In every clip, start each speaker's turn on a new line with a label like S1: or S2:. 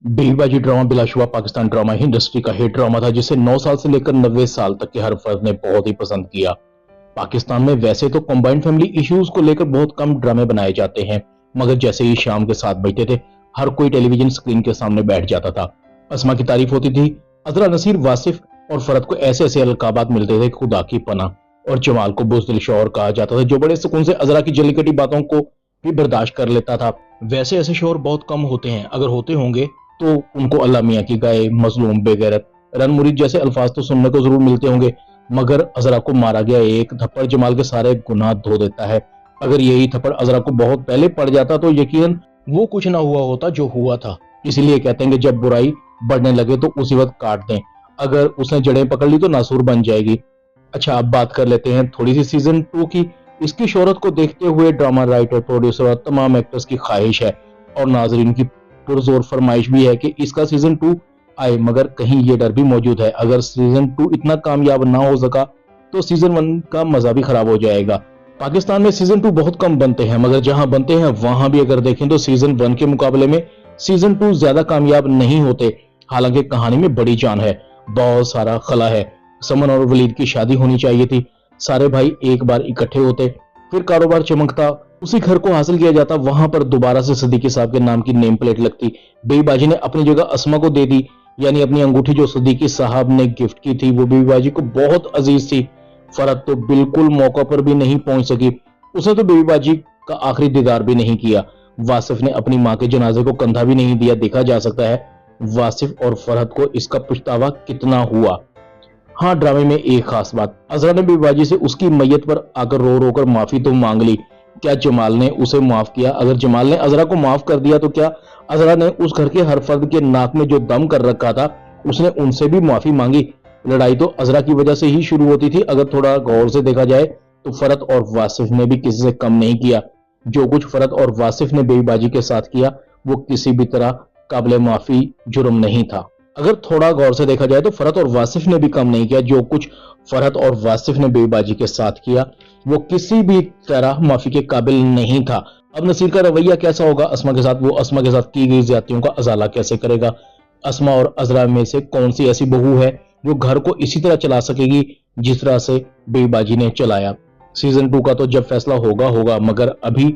S1: बेईबाजी drama बिलाशुबा Pakistan drama industry का hit drama था जिसे 9 साल से लेकर 90 साल तक के हर फर्द ने बहुत ही पसंद किया। पाकिस्तान में वैसे तो कंबाइंड फैमिली इश्यूज को लेकर बहुत कम ड्रामे बनाए जाते हैं, मगर जैसे ही शाम के 7 बजते थे हर कोई टेलीविजन स्क्रीन के सामने बैठ जाता था। अस्मा की तारीफ होती थी, अजरा नसीर, वासिफ और फरद को ऐसे ऐसे अलकाबात मिलते थे, खुदा की पनाह। और जमाल को बुज़दिल शौहर कहा जाता था, जो बड़े सुकून से अजरा की जलीकटी बातों को भी बर्दाश्त कर लेता था। वैसे ऐसे शौहर बहुत कम होते हैं, अगर होते होंगे तो उनको अल्लाह मियाँ की गाय, मजलूम, बेगैरत, रन मुरीद जैसे अल्फाज तो सुनने को जरूर मिलते होंगे, मगर अजरा को मारा गया एक थप्पड़ जमाल के सारे गुनाह धो देता है। अगर यही थप्पड़ अजरा को बहुत पहले पड़ जाता तो यकीनन वो कुछ ना हुआ होता जो हुआ था। इसीलिए कहते हैं कि जब बुराई बढ़ने लगे तो उसी वक्त काट दें, अगर उसने जड़ें पकड़ ली तो नासूर बन जाएगी। अच्छा, अब बात कर लेते हैं थोड़ी सी सीजन 2 की। इसकी शोहरत को देखते हुए ड्रामा राइटर, प्रोड्यूसर और तमाम एक्टर्स की ख्वाहिश है और नाजरीन की पुरजोर फरमाइश भी है कि इसका सीजन 2 आए, मगर कहीं ये डर भी मौजूद है, अगर सीजन 2 इतना कामयाब ना हो सका तो सीजन 1 का मजा भी खराब हो जाएगा। पाकिस्तान में सीजन 2 बहुत कम बनते हैं, मगर जहां बनते हैं वहां भी अगर देखें तो सीजन 1 के मुकाबले में सीजन 2 ज्यादा कामयाब नहीं होते। हालांकि कहानी में बड़ी जान है, बहुत सारा खला है। समन और वलीद की शादी होनी चाहिए थी, सारे भाई एक बार इकट्ठे होते, फिर कारोबार चमकता, उसी घर को हासिल किया जाता, वहां पर दोबारा से सिद्दीकी साहब के नाम की नेम प्लेट लगती। बेईबाजी ने अपनी जगह अस्मा को दे दी, यानी अपनी अंगूठी जो सिद्दीकी साहब ने गिफ्ट की थी वो बेईबाजी को बहुत अजीज थी। फरद तो बिल्कुल मौका पर भी नहीं पहुंच सकी, उसने तो बेईबाजी का आखिरी दीदार भी नहीं किया। वासिफ ने अपनी मां के जनाजे को कंधा भी नहीं दिया। देखा जा सकता है वासिफ और फरहद को इसका पछतावा कितना हुआ। हाँ, ड्रामे में एक खास बात, अजरा ने बेबाजी से उसकी मैयत पर आकर रो रो कर माफी तो मांग ली। क्या जमाल ने उसे माफ किया? अगर जमाल ने अजरा को माफ कर दिया तो क्या अजरा ने उस घर के हर फर्द के नाक में जो दम कर रखा था उसने उनसे भी माफी मांगी? लड़ाई तो अजरा की वजह से ही शुरू होती थी। अगर थोड़ा गौर से देखा जाए तो फरद और वासिफ ने भी किसी से कम नहीं किया। जो कुछ फरद और वासिफ ने बेईबाजी के साथ किया वो किसी भी तरह काबिल माफी जुर्म नहीं था। अगर थोड़ा गौर से देखा जाए तो फरहत और वासिफ ने भी कम नहीं किया। जो कुछ फरहत और वासिफ ने बेईबाजी के साथ किया वो किसी भी तरह माफी के काबिल नहीं था। अब नसीर का रवैया कैसा होगा अस्मा के साथ? वो अस्मा के साथ की गई ज्यादतियों का अजाला कैसे करेगा? अस्मा और अजरा में से कौन सी ऐसी बहू है जो घर को इसी तरह चला सकेगी जिस तरह से बेईबाजी ने चलाया? सीजन 2 का तो जब फैसला होगा होगा, मगर अभी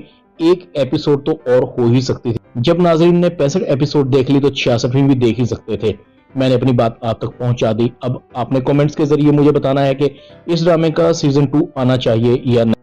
S1: एक एपिसोड तो और हो ही सकती थी। जब नाजरीन ने 65 एपिसोड देख ली तो 66वीं भी देख ही सकते थे। मैंने अपनी बात आप तक पहुंचा दी। अब आपने कमेंट्स के जरिए मुझे बताना है कि इस ड्रामे का सीजन 2 आना चाहिए या नहीं।